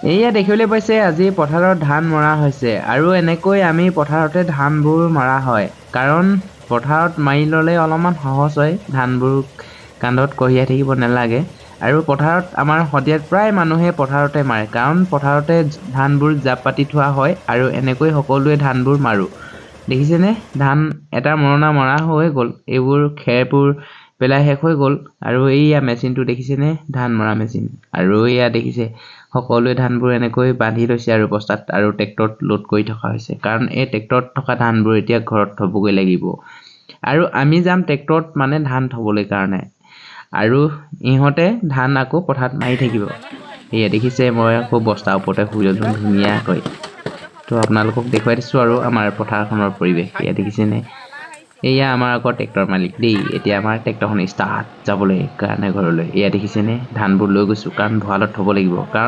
এয়া দেখিবলৈ পাইছে আজি পথাৰত ধান মৰা হৈছে আৰু এনেকৈ আমি পথাৰতে ধানবোৰ মৰা হয় কাৰণ পথাৰত মাৰি ল'লে অলপমান সহজ হয় ধানবোৰ কান্ধত কঢ়িয়াই থাকিব নালাগে আৰু পথাৰত আমাৰ সদিয়াত প্ৰায় মানুহে পথাৰতে মাৰে কাৰণ পথাৰতে ধানবোৰ জাপ পাতি থোৱা হয় আৰু এনেকৈ সকলোৱে ধানবোৰ মাৰো দেখিছেনে ধান এটা মৰা হৈ গ'ল এইবোৰ খেৰবোৰ পেলাই শেষ হৈ গ'ল আৰু এইয়া মেচিনটো দেখিছেনে ধান মৰা মেচিন আৰু এয়া দেখিছে সকলোৱে ধানবোৰ এনেকৈ বান্ধি লৈছে আৰু বস্তাত আৰু ট্ৰেক্টৰত লোড কৰি থকা হৈছে কাৰণ এই ট্ৰেক্টৰত থকা ধানবোৰ এতিয়া ঘৰত থবগৈ লাগিব আৰু আমি যাম ট্ৰেক্টৰত মানে ধান থবলৈ কাৰণে আৰু ইহঁতে ধান আকৌ পথাৰত মাৰি থাকিব এয়া দেখিছে মই আকৌ বস্তাৰ ওপৰতে শুই ললো ধুনীয়াকৈ তো আপোনালোকক দেখুৱাই দিছো আৰু আমাৰ পথাৰখনৰ পৰিৱেশ এয়া দেখিছেনে এয়া আমাৰ আকৌ ট্ৰেক্টৰ মালিক দেই এতিয়া আমাৰ ট্ৰেক্টৰখন ষ্টাৰ্ট যাবলৈ কাৰণে ঘৰলৈ এয়া দেখিছেনে ধানবোৰ লৈ গৈছো কাৰণ ভঁৰালত থব লাগিব কাৰণ